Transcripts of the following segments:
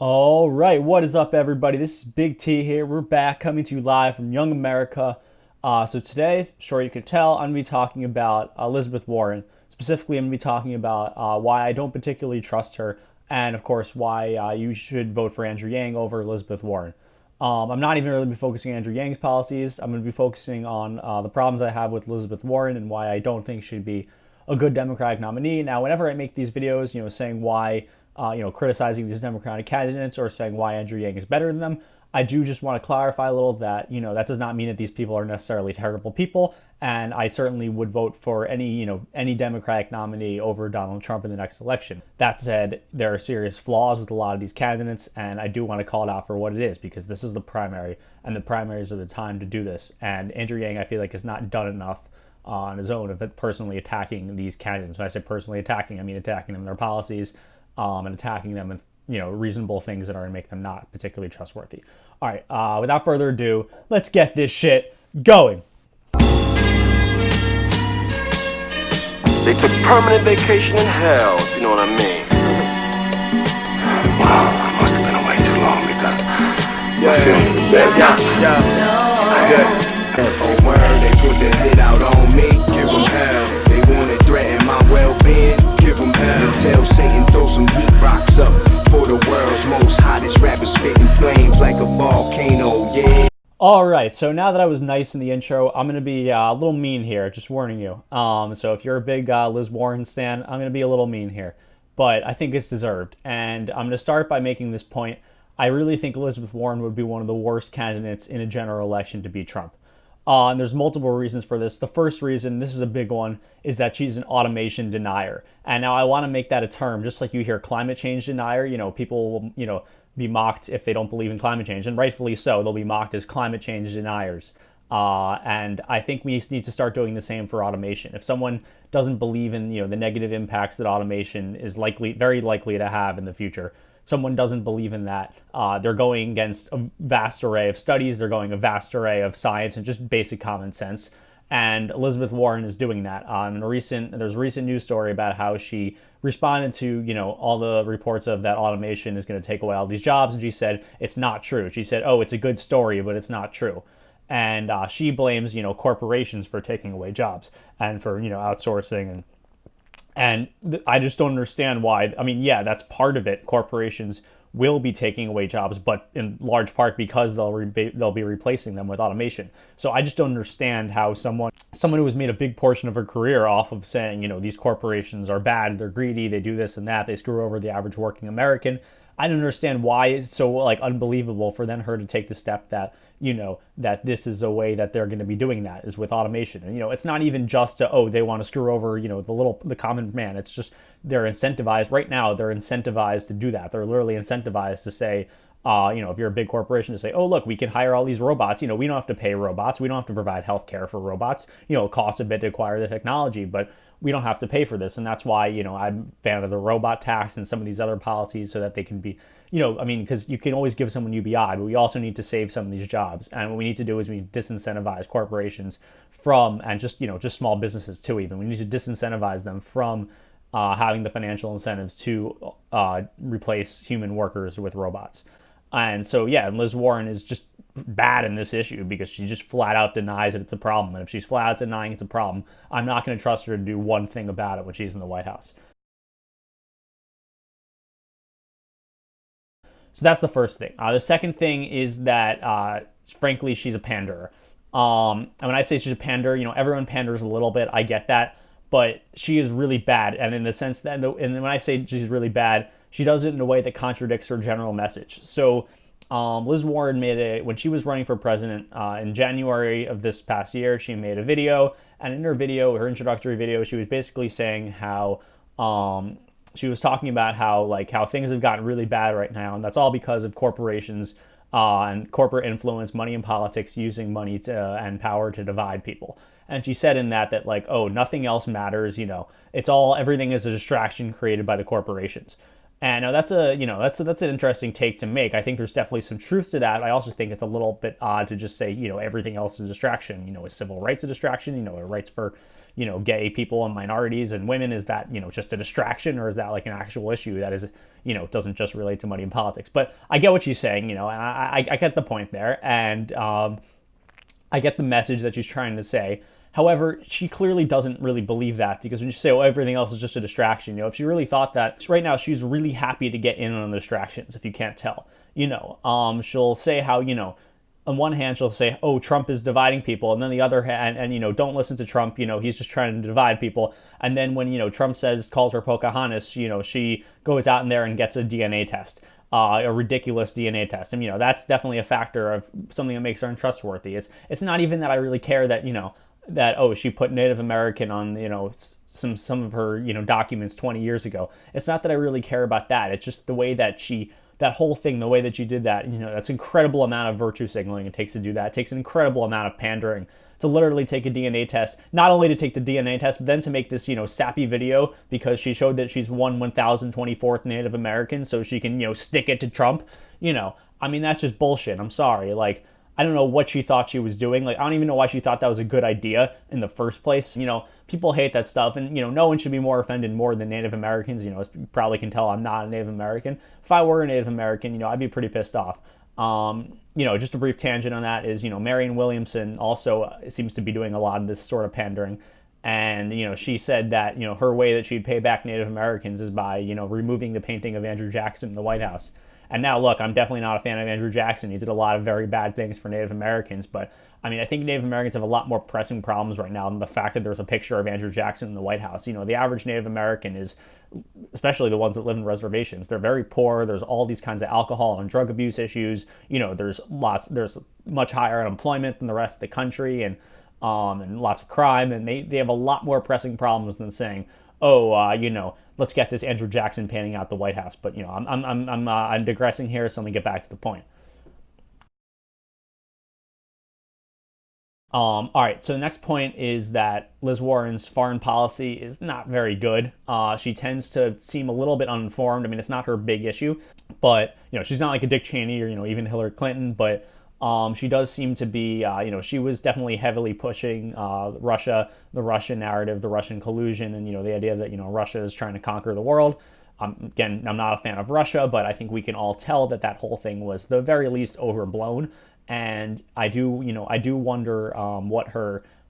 All right, what is up, everybody? This is Big T here. We're back coming to you live from Young America. So today, sure you can tell, I'm going to be talking about Elizabeth Warren. Specifically, I'm going to be talking about why I don't particularly trust her, and of course, why you should vote for Andrew Yang over Elizabeth Warren. I'm not even really be focusing on Andrew Yang's policies. I'm going to be focusing on the problems I have with Elizabeth Warren and why I don't think she'd be a good Democratic nominee. Now, whenever I make these videos, saying why, criticizing these Democratic candidates or saying why Andrew Yang is better than them, I do just want to clarify a little that, that does not mean that these people are necessarily terrible people. And I certainly would vote for any Democratic nominee over Donald Trump in the next election. That said, there are serious flaws with a lot of these candidates, and I do want to call it out for what it is because this is the primary, and the primaries are the time to do this. And Andrew Yang, I feel like, has not done enough on his own of personally attacking these candidates. When I say personally attacking, I mean attacking them in their policies, and attacking them with reasonable things that are going to make them not particularly trustworthy. All right, without further ado, let's get this shit going. They took permanent vacation in hell, if you know what I mean. Wow, I must have been away too long because my feelings are bad. Oh, word, they put the hit out on me, give them hell. They wanna threaten my well-being, give them hell. Tell Satan throw some heat rocks up for the world's most hottest rapper spitting flames like a volcano, yeah. All right, so now that I was nice in the intro, I'm going to be a little mean here, just warning you. So if you're a big Liz Warren stan, I'm going to be a little mean here. But I think it's deserved. And I'm going to start by making this point. I really think Elizabeth Warren would be one of the worst candidates in a general election to beat Trump. And there's multiple reasons for this. The first reason, this is a big one, is that she's an automation denier. And now I want to make that a term, just like you hear climate change denier. People will, be mocked if they don't believe in climate change, and rightfully so. They'll be mocked as climate change deniers. And I think we need to start doing the same for automation. If someone doesn't believe in the negative impacts that automation is very likely to have in the future, someone doesn't believe in that, they're going against a vast array of studies, they're going a vast array of science and just basic common sense. And Elizabeth Warren is doing that. There's a recent news story about how she responded to all the reports of that automation is going to take away all these jobs, and she said it's not true. She said, "Oh, it's a good story, but it's not true." And she blames corporations for taking away jobs and for outsourcing I just don't understand why. I mean, yeah, that's part of it. Corporations will be taking away jobs, but in large part because they'll be replacing them with automation. So I just don't understand how someone who has made a big portion of her career off of saying, these corporations are bad, they're greedy, they do this and that, they screw over the average working American. I don't understand why it's so unbelievable for then her to take the step that that this is a way that they're going to be doing that is with automation. And it's not even just they want to screw over the common man. It's just they're incentivized right now. They're incentivized to do that. They're literally incentivized to say, if you're a big corporation, to say, oh, look, we can hire all these robots. We don't have to pay robots. We don't have to provide health care for robots. It costs a bit to acquire the technology, but we don't have to pay for this. And that's why, I'm a fan of the robot tax and some of these other policies so that they can be, because you can always give someone UBI, but we also need to save some of these jobs. And what we need to do is we disincentivize corporations from, and just small businesses too, even. We need to disincentivize them from having the financial incentives to replace human workers with robots. And so, yeah, Liz Warren is just bad in this issue because she just flat out denies that it's a problem. And if she's flat out denying it's a problem, I'm not going to trust her to do one thing about it when she's in the White House. So that's the first thing. The second thing is that, frankly, she's a panderer. And when I say she's a panderer, everyone panders a little bit. I get that. But she is really bad. And in the sense that, and when I say she's really bad, she does it in a way that contradicts her general message. So Liz Warren when she was running for president in January of this past year, she made a video. And in her introductory video, she was basically saying how she was talking about how things have gotten really bad right now. And that's all because of corporations and corporate influence, money in politics, using money and power to divide people. And she said in that nothing else matters. Everything is a distraction created by the corporations. And that's an interesting take to make. I think there's definitely some truth to that. I also think it's a little bit odd to just say, everything else is a distraction. Is civil rights a distraction? Rights for, gay people and minorities and women, is that, just a distraction, or is that like an actual issue that is, doesn't just relate to money in politics? But I get what she's saying, and I get the point there, and I get the message that she's trying to say. However, she clearly doesn't really believe that, because when you say, oh, everything else is just a distraction, if she really thought that, right now she's really happy to get in on the distractions, if you can't tell. She'll say how, on one hand, she'll say, oh, Trump is dividing people. And then the other hand, and don't listen to Trump, he's just trying to divide people. And then when, Trump calls her Pocahontas, she goes out in there and gets a DNA test, a ridiculous DNA test. And, that's definitely a factor of something that makes her untrustworthy. It's not even that I really care that, that, oh, she put Native American on, some of her, documents 20 years ago. It's not that I really care about that. It's just the way that that whole thing, the way that you did that, that's an incredible amount of virtue signaling it takes to do that. It takes an incredible amount of pandering to literally take a DNA test, not only to take the DNA test, but then to make this, sappy video because she showed that she's 1024th Native American, so she can, stick it to Trump. That's just bullshit. I'm sorry. Like, I don't know what she thought she was doing. Like, I don't even know why she thought that was a good idea in the first place. People hate that stuff, and, no one should be more offended more than Native Americans. As you probably can tell, I'm not a Native American. If I were a Native American, I'd be pretty pissed off. Just a brief tangent on that is, Marianne Williamson also seems to be doing a lot of this sort of pandering. And, she said that, her way that she'd pay back Native Americans is by, removing the painting of Andrew Jackson in the White House. And now, look, I'm definitely not a fan of Andrew Jackson. He did a lot of very bad things for Native Americans. But, I think Native Americans have a lot more pressing problems right now than the fact that there's a picture of Andrew Jackson in the White House. The average Native American is, especially the ones that live in reservations, they're very poor. There's all these kinds of alcohol and drug abuse issues. There's much higher unemployment than the rest of the country, and lots of crime. And they have a lot more pressing problems than saying, oh, let's get this Andrew Jackson painting out the White House. But, I'm digressing here, so let me get back to the point. All right, so the next point is that Liz Warren's foreign policy is not very good. She tends to seem a little bit uninformed. It's not her big issue, but, she's not like a Dick Cheney or, even Hillary Clinton, but she does seem to be, she was definitely heavily pushing Russia, the Russian narrative, the Russian collusion, and, the idea that, Russia is trying to conquer the world. Again, I'm not a fan of Russia, but I think we can all tell that that whole thing was, the very least, overblown. And I do wonder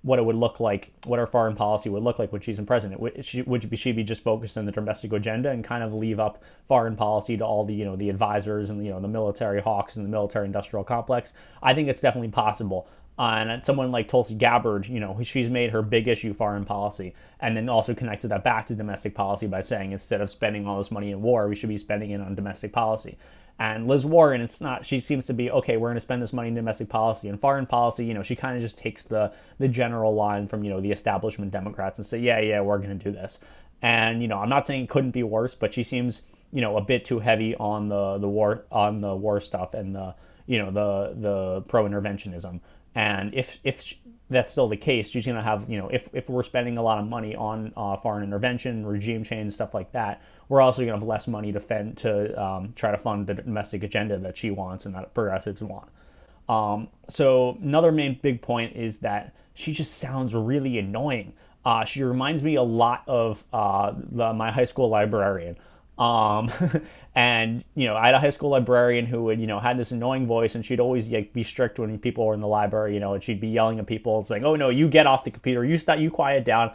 what it would look like, what her foreign policy would look like when she's in president. Would she be just focused on the domestic agenda and kind of leave up foreign policy to all the, the advisors and, the military hawks and the military industrial complex? I think it's definitely possible. And someone like Tulsi Gabbard, she's made her big issue foreign policy, and then also connected that back to domestic policy by saying instead of spending all this money in war, we should be spending it on domestic policy. And Liz Warren, she seems to be, okay, we're going to spend this money in domestic policy. And foreign policy, she kind of just takes the general line from, the establishment Democrats and say, yeah, we're going to do this. And, I'm not saying it couldn't be worse, but she seems, a bit too heavy on the war stuff and the pro-interventionism. And if that's still the case, she's going to have, if we're spending a lot of money on foreign intervention, regime change, stuff like that, we're also going to have less money to try to fund the domestic agenda that she wants and that progressives want. So another main big point is that she just sounds really annoying. She reminds me a lot of my high school librarian. And, I had a high school librarian who would, had this annoying voice, and she'd always be strict when people were in the library, and she'd be yelling at people and saying, oh no, you get off the computer, you quiet down.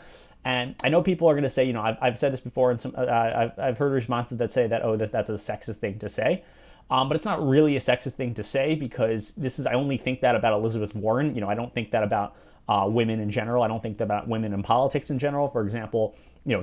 And I know people are going to say, I've said this before, and I've heard responses that say that, oh, that's a sexist thing to say. But it's not really a sexist thing to say, because I only think that about Elizabeth Warren. I don't think that about women in general. I don't think that about women in politics in general. For example,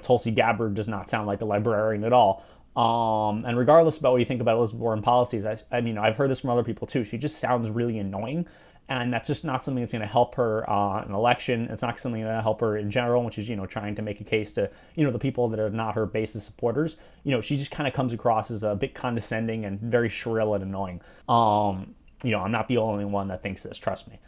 Tulsi Gabbard does not sound like a librarian at all. And regardless about what you think about Elizabeth Warren policies, I've heard this from other people too. She just sounds really annoying, and that's just not something that's going to help her in an election. It's not something that's going to help her in general, which is, trying to make a case to, the people that are not her base of supporters. She just kind of comes across as a bit condescending and very shrill and annoying. I'm not the only one that thinks this, trust me.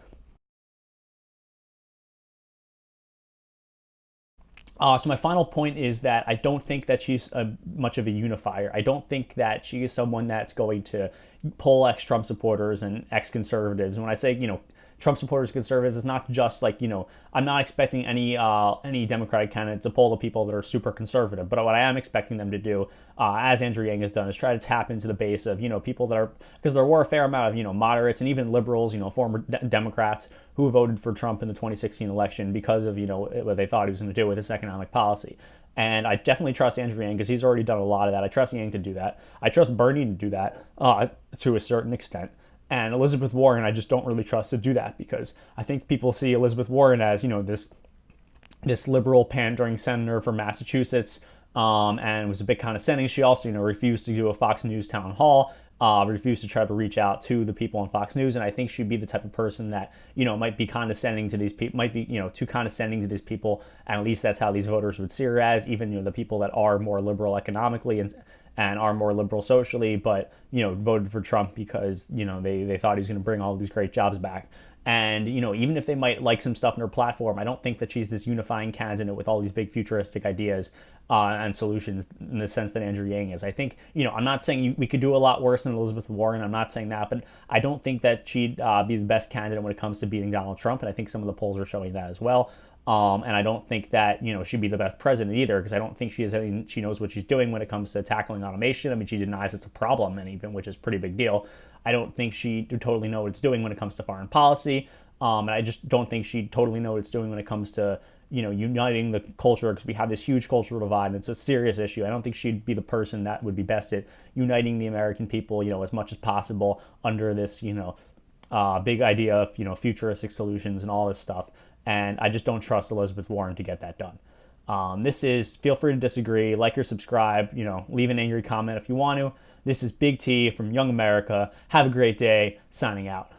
So my final point is that I don't think that she's much of a unifier. I don't think that she is someone that's going to pull ex-Trump supporters and ex-conservatives. When I say, Trump supporters, conservatives. It's not just like, I'm not expecting any Democratic candidate to poll the people that are super conservative. But what I am expecting them to do, as Andrew Yang has done, is try to tap into the base of, people that are, because there were a fair amount of, moderates and even liberals, former Democrats who voted for Trump in the 2016 election because of, what they thought he was going to do with his economic policy. And I definitely trust Andrew Yang because he's already done a lot of that. I trust Yang to do that. I trust Bernie to do that to a certain extent. And Elizabeth Warren, I just don't really trust to do that because I think people see Elizabeth Warren as, this liberal pandering senator from Massachusetts, and was a bit condescending. She also, refused to do a Fox News town hall, refused to try to reach out to the people on Fox News. And I think she'd be the type of person that, might be condescending to these people, might be, too condescending to these people. And at least that's how these voters would see her as, even, the people that are more liberal economically and are more liberal socially, but, voted for Trump because, they thought he was going to bring all these great jobs back. And, even if they might like some stuff in her platform, I don't think that she's this unifying candidate with all these big futuristic ideas and solutions in the sense that Andrew Yang is. I think, I'm not saying we could do a lot worse than Elizabeth Warren. I'm not saying that, but I don't think that she'd be the best candidate when it comes to beating Donald Trump. And I think some of the polls are showing that as well. And I don't think that, she'd be the best president either, because I don't think she knows what she's doing when it comes to tackling automation. I mean, she denies it's a problem, and even, which is a pretty big deal. I don't think she totally know what it's doing when it comes to foreign policy. And I just don't think she totally know what it's doing when it comes to, uniting the culture, because we have this huge cultural divide and it's a serious issue. I don't think she'd be the person that would be best at uniting the American people, as much as possible under this, big idea of, futuristic solutions and all this stuff. And I just don't trust Elizabeth Warren to get that done. Feel free to disagree, like or subscribe, leave an angry comment if you want to. This is Big T from Young America. Have a great day. Signing out.